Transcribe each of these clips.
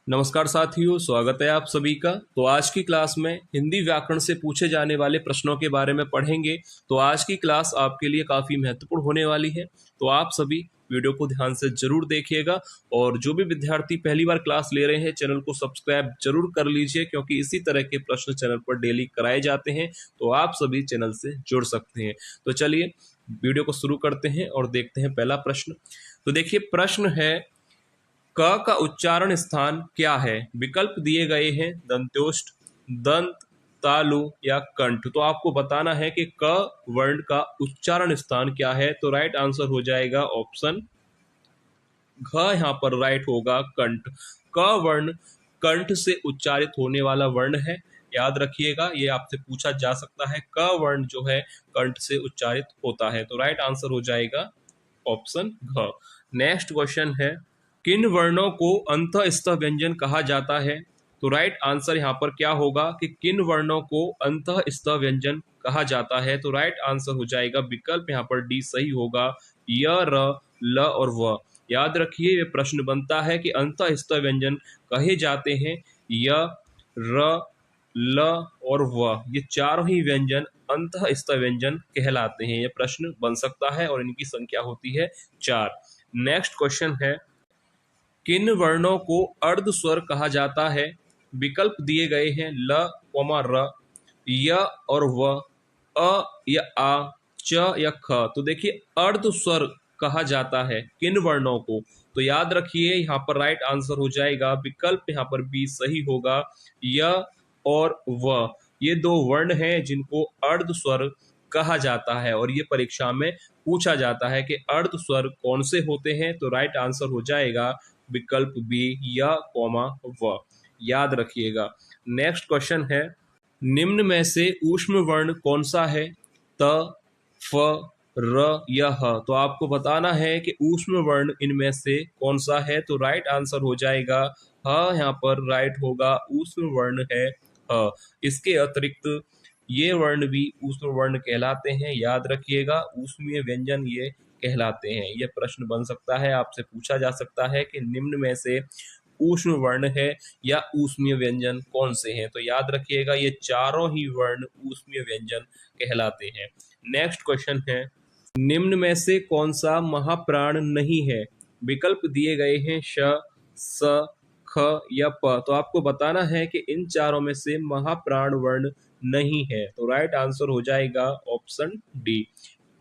नमस्कार साथियों, स्वागत है आप सभी का। तो आज की क्लास में हिंदी व्याकरण से पूछे जाने वाले प्रश्नों के बारे में पढ़ेंगे। तो आज की क्लास आपके लिए काफ़ी महत्वपूर्ण होने वाली है, तो आप सभी वीडियो को ध्यान से जरूर देखिएगा। और जो भी विद्यार्थी पहली बार क्लास ले रहे हैं, चैनल को सब्सक्राइब जरूर कर लीजिए, क्योंकि इसी तरह के प्रश्न चैनल पर डेली कराए जाते हैं, तो आप सभी चैनल से जुड़ सकते हैं। तो चलिए वीडियो को शुरू करते हैं और देखते हैं पहला प्रश्न। तो देखिए, प्रश्न है क का उच्चारण स्थान क्या है। विकल्प दिए गए हैं दंत्योष्ठ, दंत, तालु या कंठ। तो आपको बताना है कि क वर्ण का उच्चारण स्थान क्या है। तो राइट आंसर हो जाएगा ऑप्शन घ। यहाँ पर राइट होगा कंठ। क वर्ण कंठ से उच्चारित होने वाला वर्ण है, याद रखिएगा, ये आपसे पूछा जा सकता है। क वर्ण जो है कंठ से उच्चारित होता है, तो राइट आंसर हो जाएगा ऑप्शन घ। नेक्स्ट क्वेश्चन है, किन वर्णों को अंतःस्थ व्यंजन कहा जाता है। तो राइट आंसर यहाँ पर क्या होगा कि किन वर्णों को अंतःस्थ व्यंजन कहा जाता है। तो राइट आंसर हो जाएगा विकल्प यहाँ पर डी सही होगा, य, र, ल और व। याद रखिए, ये प्रश्न बनता है कि अंतःस्थ व्यंजन कहे जाते हैं य, र, ल और व। ये चारों ही व्यंजन अंतःस्थ व्यंजन कहलाते हैं। ये प्रश्न बन सकता है और इनकी संख्या होती है 4। नेक्स्ट क्वेश्चन है, किन वर्णों को अर्ध स्वर कहा जाता है। विकल्प दिए गए हैं ल, र, य और व, अ या आ, च या ख। तो देखिए, अर्ध स्वर कहा जाता है किन वर्णों को। तो याद रखिए, यहाँ पर राइट आंसर हो जाएगा विकल्प यहाँ पर बी सही होगा, य और व। ये दो वर्ण हैं जिनको अर्ध स्वर कहा जाता है, और ये परीक्षा में पूछा जाता है कि अर्ध स्वर कौन से होते हैं। तो राइट आंसर हो जाएगा विकल्प बी, या कॉमा व। याद रखिएगा। नेक्स्ट क्वेश्चन है, निम्न में से ऊष्म वर्ण कौन सा है। त, फ, र या ह। तो आपको बताना है कि ऊष्म वर्ण इनमें से कौन सा है। तो राइट आंसर हो जाएगा ह। यहाँ पर राइट होगा ऊष्म वर्ण है ह। इसके अतिरिक्त ये वर्ण भी ऊष्म वर्ण कहलाते हैं, याद रखिएगा, ऊष्मीय व्यंजन ये कहलाते हैं। यह प्रश्न बन सकता है, आपसे पूछा जा सकता है कि निम्न में से ऊष्म वर्ण है या ऊष्मीय व्यंजन कौन से हैं। तो याद रखिएगा, ये चारों ही वर्ण ऊष्मीय व्यंजन कहलाते हैं। नेक्स्ट क्वेश्चन है, निम्न में से कौन सा महाप्राण नहीं है। विकल्प दिए गए हैं श, स, ख या प। तो आपको बताना है कि इन चारों में से महाप्राण वर्ण नहीं है। तो राइट आंसर हो जाएगा ऑप्शन डी,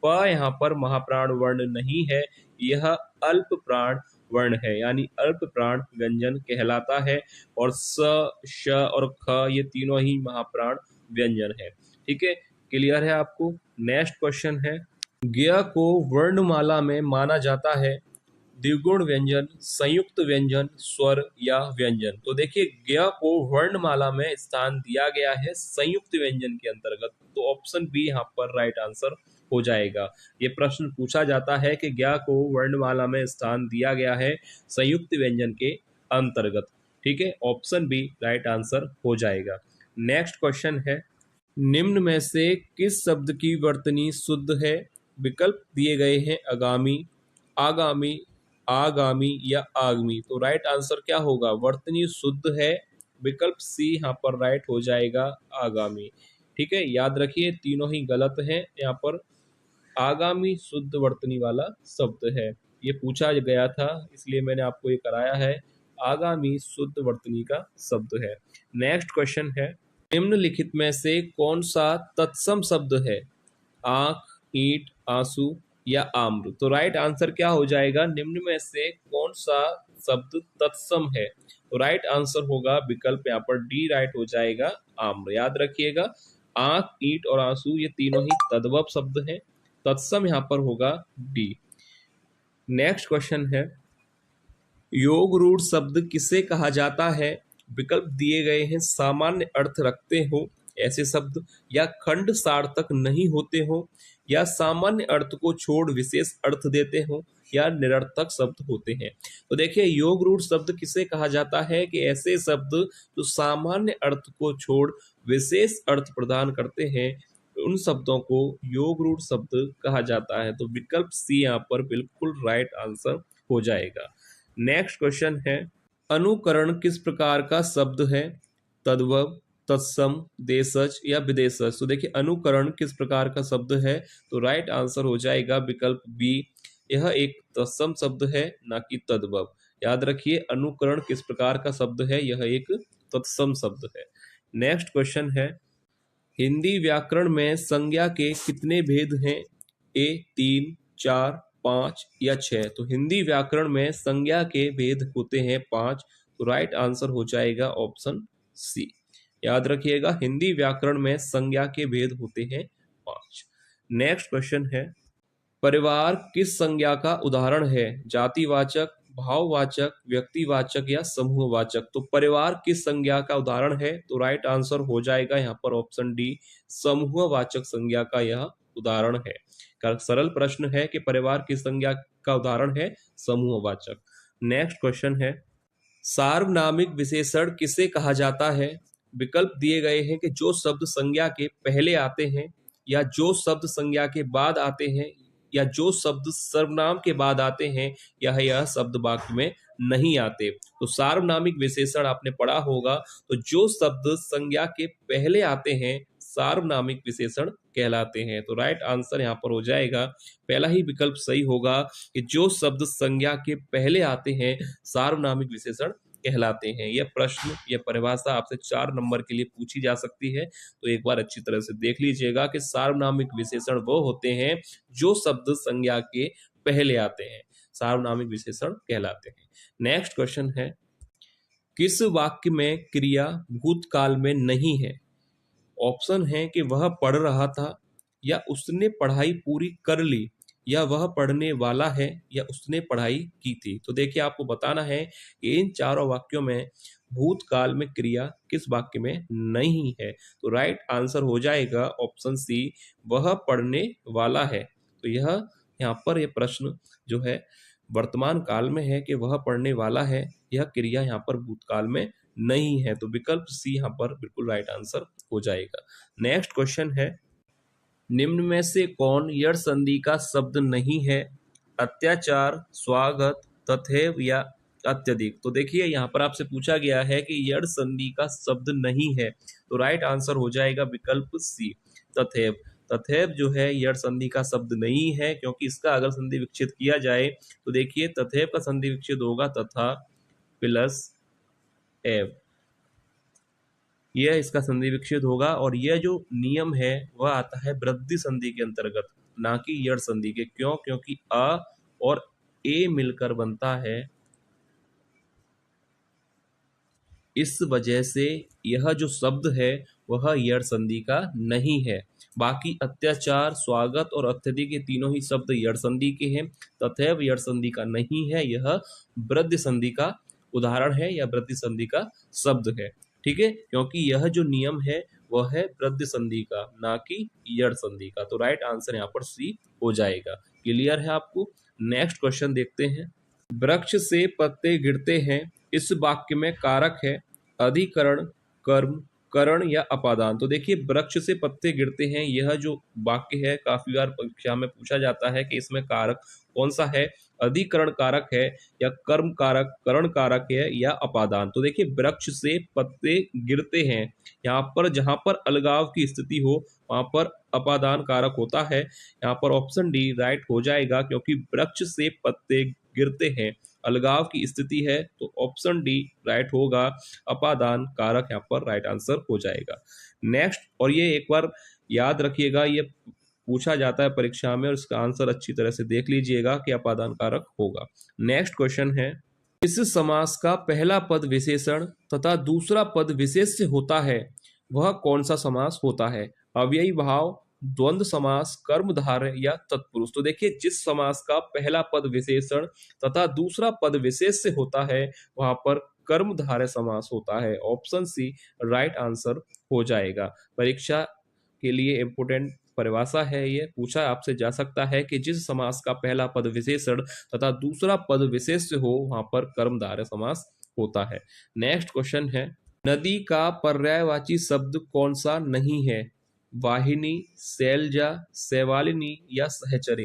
प। यहाँ पर महाप्राण वर्ण नहीं है, यह अल्प प्राण वर्ण है, यानी अल्प प्राण व्यंजन कहलाता है। और स, श और ख ये तीनों ही महाप्राण व्यंजन है। ठीक है, क्लियर है आपको। नेक्स्ट क्वेश्चन है, ज्ञ को वर्णमाला में माना जाता है द्विगुण व्यंजन, संयुक्त व्यंजन, स्वर या व्यंजन। तो देखिए, ज्ञ को वर्णमाला में स्थान दिया गया है संयुक्त व्यंजन के अंतर्गत। तो ऑप्शन बी यहाँ पर राइट आंसर हो जाएगा। ये प्रश्न पूछा जाता है कि ज्ञ को वर्णमाला में स्थान दिया गया है संयुक्त व्यंजन के अंतर्गत। ठीक है, ऑप्शन बी राइट आंसर हो जाएगा। नेक्स्ट क्वेश्चन है, निम्न में से किस शब्द की वर्तनी शुद्ध है। विकल्प दिए गए हैं आगामी, आगामी, आगामी या आगमी। तो राइट आंसर क्या होगा, वर्तनी शुद्ध है। विकल्प सी यहाँ पर राइट हो जाएगा, आगामी। ठीक है, याद रखिए, तीनों ही गलत हैं। यहाँ पर आगामी शुद्ध वर्तनी वाला शब्द है, ये पूछा गया था, इसलिए मैंने आपको ये कराया है। आगामी शुद्ध वर्तनी का शब्द है। नेक्स्ट क्वेश्चन है, निम्नलिखित में से कौन सा तत्सम शब्द है। आंख, ईंट, आंसू या आम्र। तो राइट आंसर क्या हो जाएगा, निम्न में से कौन सा शब्द तत्सम है। तो राइट आंसर होगा विकल्प यहाँ पर डी राइट हो जाएगा, आम्र। याद रखिएगा, आंख, ईंट और आंसू ये तीनों ही तद्भव शब्द हैं, तत्सम यहाँ पर होगा डी। नेक्स्ट क्वेश्चन है, योग रूढ़ शब्द किसे कहा जाता है। विकल्प दिए गए हैं सामान्य अर्थ रखते हो ऐसे शब्द, या खंड सार्थक नहीं होते हो, या सामान्य अर्थ को छोड़ विशेष अर्थ देते हो, या निरर्थक शब्द होते हैं। तो देखिए, योग रूढ़ शब्द किसे कहा जाता है कि ऐसे शब्द जो सामान्य अर्थ को छोड़ विशेष अर्थ प्रदान करते हैं, उन शब्दों को योग रूढ़ शब्द कहा जाता है। तो विकल्प सी यहाँ पर बिल्कुल राइट आंसर हो जाएगा। नेक्स्ट क्वेश्चन है, अनुकरण किस प्रकार का शब्द है? तद्भव, तत्सम, देशज या विदेशज। तो देखिए अनुकरण किस प्रकार का शब्द है, तो राइट आंसर हो जाएगा विकल्प बी, यह एक तत्सम शब्द है ना कि तद्भव। याद रखिए अनुकरण किस प्रकार का शब्द है, यह एक तत्सम शब्द है। नेक्स्ट क्वेश्चन है, हिंदी व्याकरण में संज्ञा के कितने भेद हैं? ए 3, 4, 5 या 6। तो हिंदी व्याकरण में संज्ञा के भेद होते हैं 5। तो राइट आंसर हो जाएगा ऑप्शन सी। याद रखिएगा हिंदी व्याकरण में संज्ञा के भेद होते हैं 5। नेक्स्ट क्वेश्चन है, परिवार किस संज्ञा का उदाहरण है? जातिवाचक, भाववाचक, व्यक्तिवाचक या समूहवाचक। तो परिवार किस संज्ञा का उदाहरण है? तो राइट आंसर हो जाएगा यहाँ पर ऑप्शन डी, समूहवाचक संज्ञा का यह उदाहरण है। सरल प्रश्न है कि परिवार किस संज्ञा का उदाहरण है? समूहवाचक। नेक्स्ट क्वेश्चन है, सार्वनामिक विशेषण किसे कहा जाता है? विकल्प दिए गए हैं कि जो शब्द संज्ञा के पहले आते हैं, या जो शब्द संज्ञा के बाद आते हैं, या जो शब्द सर्वनाम के बाद आते हैं, या यह शब्द वाक्य में नहीं आते। तो सार्वनामिक विशेषण आपने पढ़ा होगा, तो जो शब्द संज्ञा के पहले आते हैं सार्वनामिक विशेषण कहलाते हैं। तो राइट आंसर यहाँ पर हो जाएगा, पहला ही विकल्प सही होगा कि जो शब्द संज्ञा के पहले आते हैं सार्वनामिक विशेषण कहलाते हैं। यह प्रश्न, यह परिभाषा आपसे 4 नंबर के लिए पूछी जा सकती है, तो एक बार अच्छी तरह से देख लीजिएगा कि सार्वनामिक विशेषण वो होते हैं जो शब्द संज्ञा के पहले आते हैं, सार्वनामिक विशेषण कहलाते हैं। नेक्स्ट क्वेश्चन है, किस वाक्य में क्रिया भूतकाल में नहीं है? ऑप्शन है कि वह पढ़ रहा था, या उसने पढ़ाई पूरी कर ली, या वह पढ़ने वाला है, या उसने पढ़ाई की थी। तो देखिए आपको बताना है कि इन चारों वाक्यों में भूतकाल में क्रिया किस वाक्य में नहीं है। तो राइट आंसर हो जाएगा ऑप्शन सी, वह पढ़ने वाला है। तो यह यहाँ पर यह प्रश्न जो है वर्तमान काल में है कि वह पढ़ने वाला है, यह क्रिया यहाँ पर भूतकाल में नहीं है। तो विकल्प सी यहाँ पर बिल्कुल राइट आंसर हो जाएगा। नेक्स्ट क्वेश्चन है, निम्न में से कौन यड़ संधि का शब्द नहीं है? अत्याचार, स्वागत, तथैव या अत्यधिक। तो देखिए यहाँ पर आपसे पूछा गया है कि यड़ संधि का शब्द नहीं है, तो राइट आंसर हो जाएगा विकल्प सी, तथैव। तथैव जो है यड़ संधि का शब्द नहीं है, क्योंकि इसका अगर संधि विच्छेद किया जाए तो देखिए तथैव का संधि विच्छेद होगा तथा प्लस एव, यह इसका संधि विच्छेद होगा। और यह जो नियम है वह आता है वृद्धि संधि के अंतर्गत, ना कि यड़ संधि के। क्यों? क्योंकि अ और ए मिलकर बनता है, इस वजह से यह जो शब्द है वह यड़ संधि का नहीं है। बाकी अत्याचार, स्वागत और अत्यधिक ये तीनों ही शब्द यड़ संधि के हैं। तथैव यड़ संधि का नहीं है, यह वृद्धि संधि का उदाहरण है या वृद्धि संधि का शब्द है। ठीक है, क्योंकि यह जो नियम है वह है वृद्धि संधि का, ना कि यड़ संधि का। तो राइट आंसर यहाँ पर सी हो जाएगा। क्लियर है आपको? नेक्स्ट क्वेश्चन देखते हैं, वृक्ष से पत्ते गिरते हैं, इस वाक्य में कारक है अधिकरण, कर्म, करण या अपादान। तो देखिए वृक्ष से पत्ते गिरते हैं, यह जो वाक्य है काफी बार परीक्षा में पूछा जाता है कि इसमें कारक कौन सा है, अधिकरण कारक है या कर्म कारक, करण कारक है या अपादान। तो देखिए वृक्ष से पत्ते गिरते हैं, यहाँ पर जहां पर अलगाव की स्थिति हो वहां पर अपादान कारक होता है। यहाँ पर ऑप्शन डी राइट हो जाएगा, क्योंकि वृक्ष से पत्ते गिरते हैं, अलगाव की स्थिति है, तो ऑप्शन डी राइट होगा, अपादान कारक यहाँ पर राइट आंसर हो जाएगा। नेक्स्ट, और ये एक बार याद रखिएगा, ये पूछा जाता है परीक्षा में और इसका आंसर अच्छी तरह से देख लीजिएगा कि अपादान कारक होगा। नेक्स्ट क्वेश्चन है, इस समास का पहला पद विशेषण तथा दूसरा पद विशेष्य होता है, वह कौन सा समास होता है? अव्ययी भाव, द्वंद्व समास, कर्मधारय या तत्पुरुष। तो देखिए जिस समास का पहला पद विशेषण तथा दूसरा पद विशेष्य होता है वहां पर कर्मधारय समास होता है। ऑप्शन सी राइट आंसर हो जाएगा। परीक्षा के लिए इंपोर्टेंट परिभाषा है, ये पूछा आपसे जा सकता है कि जिस समास का पहला पद विशेषण तथा दूसरा पद विशेष्य हो वहां पर कर्मधारय समास होता है। नेक्स्ट क्वेश्चन है, नदी का पर्यायवाची शब्द कौन सा नहीं है? वाहिनी, शैलजा, शैवालिनी या सहचरी।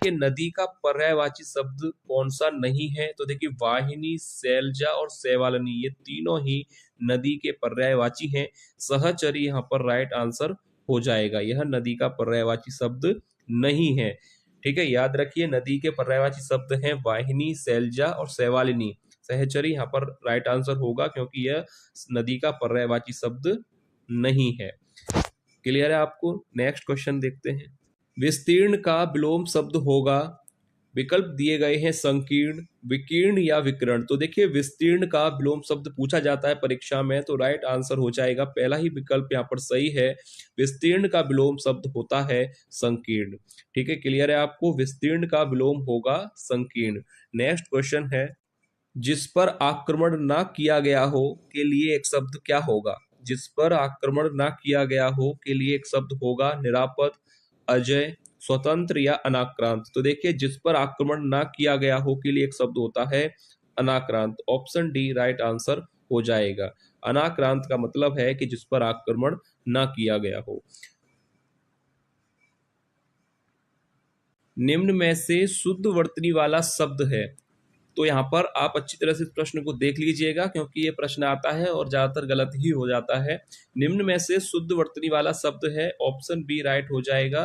ये नदी का पर्यायवाची शब्द कौन सा नहीं है? तो देखिए वाहिनी, शैलजा और शैवालिनी ये तीनों ही नदी के पर्यायवाची हैं। सहचरी यहाँ पर राइट आंसर हो जाएगा, यह नदी का पर्यायवाची शब्द नहीं है। ठीक है, याद रखिए नदी के पर्यायवाची शब्द हैं वाहिनी, शैलजा और शैवालिनी। सहचरी यहाँ पर राइट आंसर होगा क्योंकि यह नदी का पर्यायवाची शब्द नहीं है। क्लियर है आपको? नेक्स्ट क्वेश्चन देखते हैं। विस्तीर्ण का विलोम शब्द होगा, विकल्प दिए गए हैं संकीर्ण, विकीर्ण या विकर्ण। तो देखिए विस्तीर्ण का विलोम शब्द पूछा जाता है परीक्षा में, तो राइट आंसर हो जाएगा पहला ही विकल्प यहाँ पर सही है। विस्तीर्ण का विलोम शब्द होता है संकीर्ण। ठीक है, क्लियर है आपको? विस्तीर्ण का विलोम होगा संकीर्ण। नेक्स्ट क्वेश्चन है, जिस पर आक्रमण ना किया गया हो के लिए एक शब्द क्या होगा? जिस पर आक्रमण ना किया गया हो के लिए एक शब्द होगा निरापद, अजय, स्वतंत्र या अनाक्रांत। तो देखिए जिस पर आक्रमण ना किया गया हो के लिए एक शब्द होता है अनाक्रांत। ऑप्शन डी राइट आंसर हो जाएगा। अनाक्रांत का मतलब है कि जिस पर आक्रमण ना किया गया हो। निम्न में से शुद्ध वर्तनी वाला शब्द है। तो यहाँ पर आप अच्छी तरह से इस प्रश्न को देख लीजिएगा क्योंकि ये प्रश्न आता है और ज्यादातर गलत ही हो जाता है। निम्न में से शुद्ध वर्तनी वाला शब्द है, ऑप्शन बी राइट हो जाएगा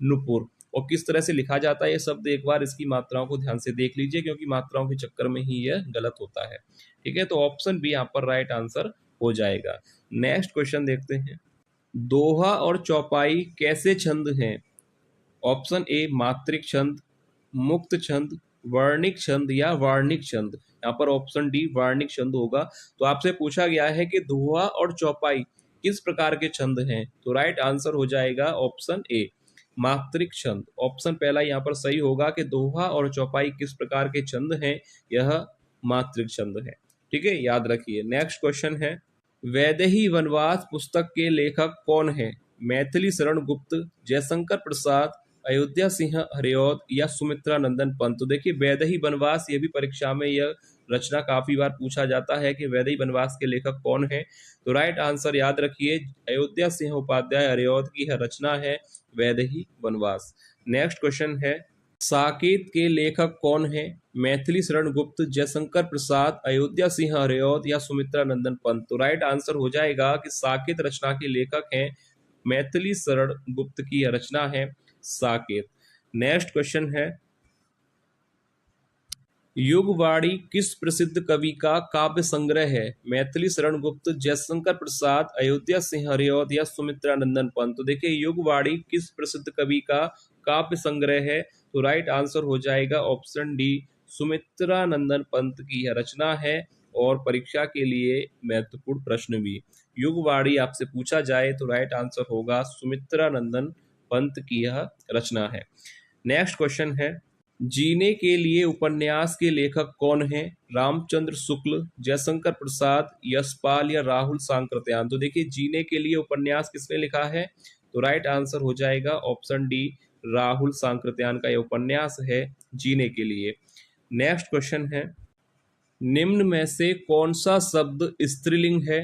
नुपुर। और किस तरह से लिखा जाता है ये शब्द, एक बार इसकी मात्राओं को ध्यान से देख लीजिए क्योंकि मात्राओं के चक्कर में ही यह गलत होता है। ठीक है, तो ऑप्शन बी यहाँ पर राइट आंसर हो जाएगा। नेक्स्ट क्वेश्चन देखते हैं। दोहा और चौपाई कैसे छंद हैं? ऑप्शन ए मात्रिक छंद, मुक्त छंद, वर्णिक छंद या वार्णिक छंद। यहाँ पर ऑप्शन डी वार्णिक छंद होगा। तो आपसे पूछा गया है कि दोहा और चौपाई किस प्रकार के छंद हैं, तो राइट आंसर हो जाएगा ऑप्शन ए मात्रिक छंद। ऑप्शन पहला यहाँ पर सही होगा कि दोहा और चौपाई किस प्रकार के छंद हैं, यह मात्रिक छंद है। ठीक है, याद रखिए। नेक्स्ट क्वेश्चन है, वैदेही वनवास पुस्तक के लेखक कौन है? मैथिली शरण गुप्त, जयशंकर प्रसाद, अयोध्या सिंह हरिऔध या सुमित्रा नंदन पंत। तो देखिए वैदेही वनवास, ये भी परीक्षा में यह रचना काफी बार पूछा जाता है कि वैदेही वनवास के लेखक कौन है। तो राइट आंसर याद रखिए अयोध्या सिंह उपाध्याय हरिऔध की यह रचना है वैदेही वनवास। नेक्स्ट क्वेश्चन है, साकेत के लेखक कौन है? मैथिली शरण गुप्त, जयशंकर प्रसाद, अयोध्या सिंह हरिऔध या सुमित्रा नंदन पंत। तो राइट आंसर हो जाएगा कि साकेत रचना के लेखक हैं मैथिली शरण गुप्त की यह रचना है साकेत। नेक्स्ट क्वेश्चन है, युगवाणी किस प्रसिद्ध कवि का काव्य संग्रह है? मैथिली शरण गुप्त, जयशंकर प्रसाद, अयोध्या सिंह हरिऔध या सुमित्रा नंदन पंत। तो देखिए युगवाणी किस प्रसिद्ध कवि का काव्य संग्रह है, तो राइट आंसर हो जाएगा ऑप्शन डी सुमित्रा नंदन पंत की यह रचना है। और परीक्षा के लिए महत्वपूर्ण प्रश्न भी, युगवाणी आपसे पूछा जाए तो राइट आंसर होगा सुमित्रा नंदन पंत की यह रचना है। नेक्स्ट क्वेश्चन है, जीने के लिए उपन्यास के लेखक कौन है? रामचंद्र शुक्ल, जयशंकर प्रसाद, यशपाल या राहुल सांकृत्यायन। तो देखिए जीने के लिए उपन्यास किसने लिखा है, तो राइट आंसर हो जाएगा ऑप्शन डी राहुल सांकृत्यायन का यह उपन्यास है जीने के लिए। नेक्स्ट क्वेश्चन है, निम्न में से कौन सा शब्द स्त्रीलिंग है?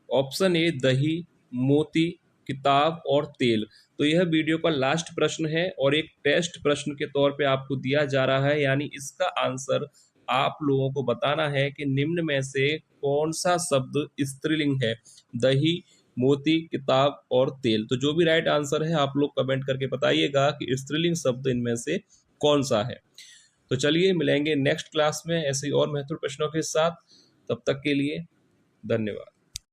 ऑप्शन ए दही, मोती, किताब और तेल। तो यह वीडियो का लास्ट प्रश्न है और एक टेस्ट प्रश्न के तौर पे आपको दिया जा रहा है, यानी इसका आंसर आप लोगों को बताना है कि निम्न में से कौन सा शब्द स्त्रीलिंग है, दही, मोती, किताब और तेल। तो जो भी राइट आंसर है आप लोग कमेंट करके बताइएगा कि स्त्रीलिंग शब्द इनमें से कौन सा है। तो चलिए मिलेंगे नेक्स्ट क्लास में ऐसे और महत्वपूर्ण प्रश्नों के साथ। तब तक के लिए धन्यवाद।